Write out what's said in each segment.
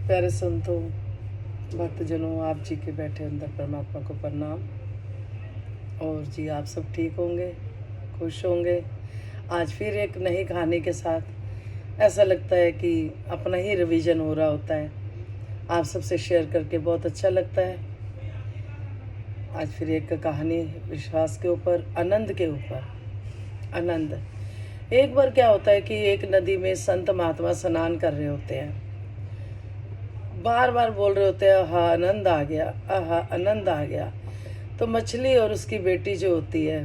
प्यारे संतों, भक्तजनों, आप जी के बैठे अंदर परमात्मा को प्रणाम। और जी आप सब ठीक होंगे, खुश होंगे। आज फिर एक नई कहानी के साथ ऐसा लगता है कि अपना ही रिवीजन हो रहा होता है। आप सबसे शेयर करके बहुत अच्छा लगता है। आज फिर एक कहानी विश्वास के ऊपर, आनंद के ऊपर। आनंद। एक बार क्या होता है कि एक नदी में संत महात्मा स्नान कर रहे होते हैं। बार बार बोल रहे होते हैं, आहा आनंद आ गया, आहा आनंद आ गया। तो मछली और उसकी बेटी जो होती है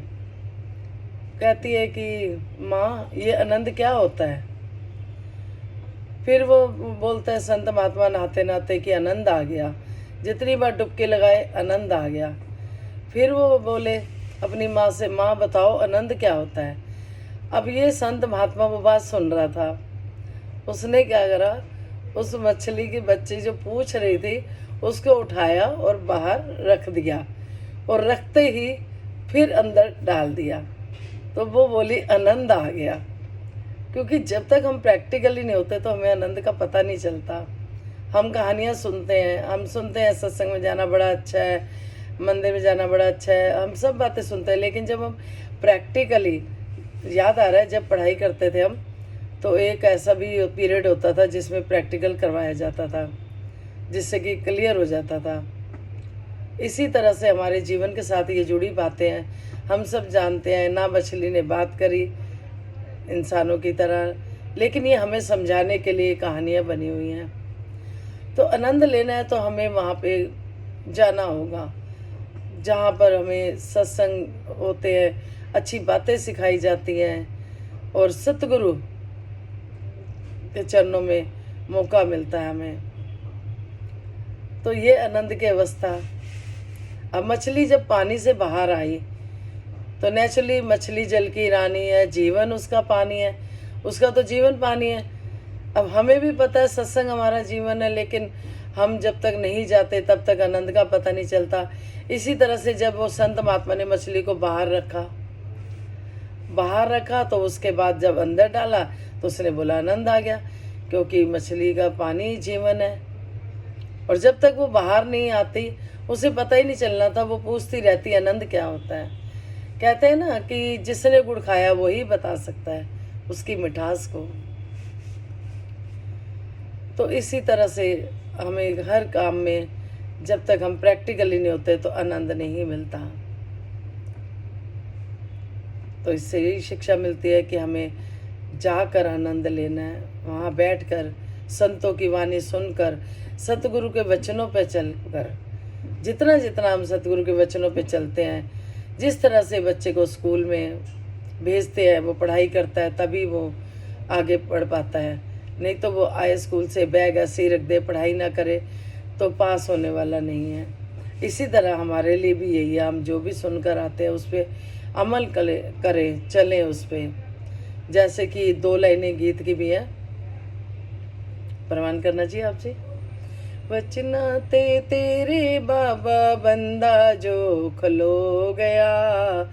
कहती है कि माँ, ये आनंद क्या होता है। फिर वो बोलता है संत महात्मा नहाते नहाते कि आनंद आ गया, जितनी बार डुबकी लगाए आनंद आ गया। फिर वो बोले अपनी माँ से, माँ बताओ आनंद क्या होता है। अब ये संत महात्मा वो बात सुन रहा था। उसने क्या करा, उस मछली की बच्ची जो पूछ रही थी उसको उठाया और बाहर रख दिया, और रखते ही फिर अंदर डाल दिया। तो वो बोली आनंद आ गया। क्योंकि जब तक हम प्रैक्टिकली नहीं होते तो हमें आनंद का पता नहीं चलता। हम कहानियाँ सुनते हैं, हम सुनते हैं सत्संग में जाना बड़ा अच्छा है, मंदिर में जाना बड़ा अच्छा है, हम सब बातें सुनते हैं। लेकिन जब हम प्रैक्टिकली, याद आ रहा है जब पढ़ाई करते थे हम, तो एक ऐसा भी पीरियड होता था जिसमें प्रैक्टिकल करवाया जाता था, जिससे कि क्लियर हो जाता था। इसी तरह से हमारे जीवन के साथ ये जुड़ी बातें हैं। हम सब जानते हैं ना, मछली ने बात करी इंसानों की तरह, लेकिन ये हमें समझाने के लिए कहानियाँ बनी हुई हैं। तो आनंद लेना है तो हमें वहाँ पे जाना होगा जहाँ पर हमें सत्संग होते हैं, अच्छी बातें सिखाई जाती हैं और सतगुरु के चरणों में मौका मिलता है हमें। तो ये आनंद की अवस्था। अब मछली जब पानी से बाहर आई तो नेचुरली मछली जल की रानी है, जीवन उसका पानी है, उसका तो जीवन पानी है। अब हमें भी पता है सत्संग हमारा जीवन है, लेकिन हम जब तक नहीं जाते तब तक आनंद का पता नहीं चलता। इसी तरह से जब वो संत महात्मा ने मछली को बाहर रखा तो उसके बाद जब अंदर डाला तो उसने बोला आनंद आ गया, क्योंकि मछली का पानी जीवन है। और जब तक वो बाहर नहीं आती उसे पता ही नहीं चलना था, वो पूछती रहती आनंद क्या होता है। कहते हैं ना कि जिसने गुड़ खाया वही बता सकता है उसकी मिठास को। तो इसी तरह से हमें हर काम में जब तक हम प्रैक्टिकली नहीं होते तो आनंद नहीं मिलता। तो इससे यही शिक्षा मिलती है कि हमें जाकर आनंद लेना है, वहाँ बैठकर संतों की वाणी सुनकर, सतगुरु के वचनों पर चलकर। जितना जितना हम सतगुरु के वचनों पर चलते हैं, जिस तरह से बच्चे को स्कूल में भेजते हैं, वो पढ़ाई करता है तभी वो आगे पढ़ पाता है। नहीं तो वो आए स्कूल से बैग ऐसे ही रख दे, पढ़ाई ना करे तो पास होने वाला नहीं है। इसी तरह हमारे लिए भी यही है, हम जो भी सुनकर आते हैं उस पर अमल करें, चलें उस पर। जैसे कि 2 लाइनें गीत की भी है, प्रमाण करना चाहिए आपसे। वचना ते तेरे बाबा बंदा जो खलो गया,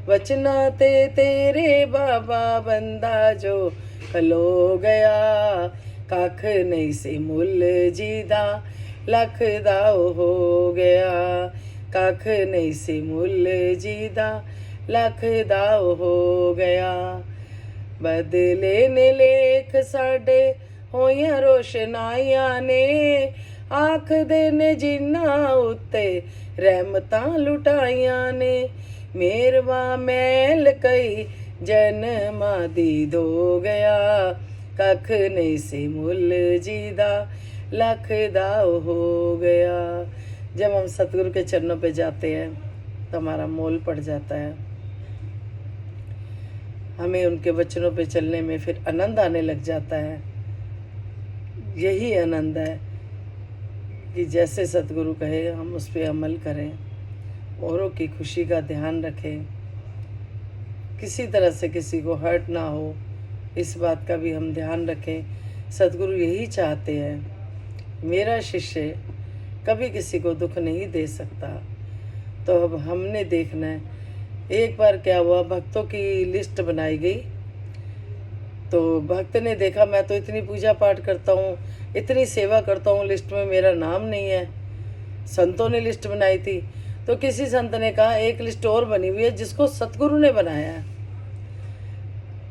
वचना ते तेरे बाबा बंदा जो खलो गया, कख नहीं से मुल जीदा लख दा हो गया, कख नहीं से मुल जीदा लख दा हो गया। बदले ने लेख साडे होइया रोशनाइयां ने, आख दे ने जिन्ना उत्ते रहमतां लुटाइयां ने, मेरवा मैल कई जन्मा दी धो गया, कख नहीं से मुल जीदा लख दा हो गया। जब हम सतगुरु के चरणों पे जाते हैं तो हमारा मोल पड़ जाता है। हमें उनके वचनों पे चलने में फिर आनंद आने लग जाता है। यही आनंद है कि जैसे सतगुरु कहे हम उस पर अमल करें, औरों की खुशी का ध्यान रखें, किसी तरह से किसी को हर्ट ना हो, इस बात का भी हम ध्यान रखें। सतगुरु यही चाहते हैं, मेरा शिष्य कभी किसी को दुख नहीं दे सकता। तो अब हमने देखना है। एक बार क्या हुआ, भक्तों की लिस्ट बनाई गई तो भक्त ने देखा मैं तो इतनी पूजा पाठ करता हूँ, इतनी सेवा करता हूँ, लिस्ट में मेरा नाम नहीं है। संतों ने लिस्ट बनाई थी, तो किसी संत ने कहा एक लिस्ट और बनी हुई है जिसको सतगुरु ने बनाया है,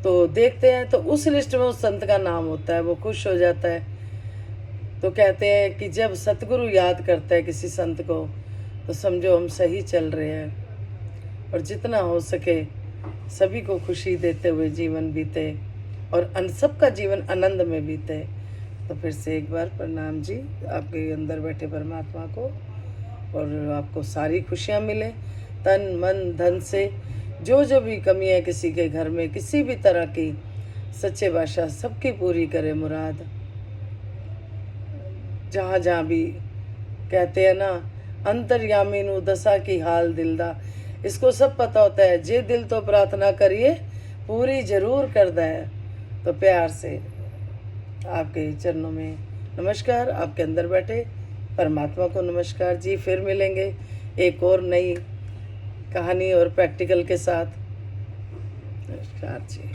तो देखते हैं। तो उस लिस्ट में उस संत का नाम होता है, वो खुश हो जाता है। तो कहते हैं कि जब सतगुरु याद करता है किसी संत को, तो समझो हम सही चल रहे हैं। और जितना हो सके सभी को खुशी देते हुए जीवन बीते, और सबका जीवन आनंद में बीते। तो फिर से एक बार प्रणाम जी आपके अंदर बैठे परमात्मा को, और आपको सारी खुशियाँ मिले तन मन धन से। जो जो भी कमी है किसी के घर में, किसी भी तरह की, सच्चे बादशाह सबकी पूरी करे मुराद। जहाँ जहाँ भी कहते हैं ना, अंतर्यामी नु दशा की हाल दिलदा, इसको सब पता होता है। जे दिल तो प्रार्थना करिए पूरी जरूर करदा है। तो प्यार से आपके चरणों में नमस्कार, आपके अंदर बैठे परमात्मा को नमस्कार जी। फिर मिलेंगे एक और नई कहानी और प्रैक्टिकल के साथ। नमस्कार जी।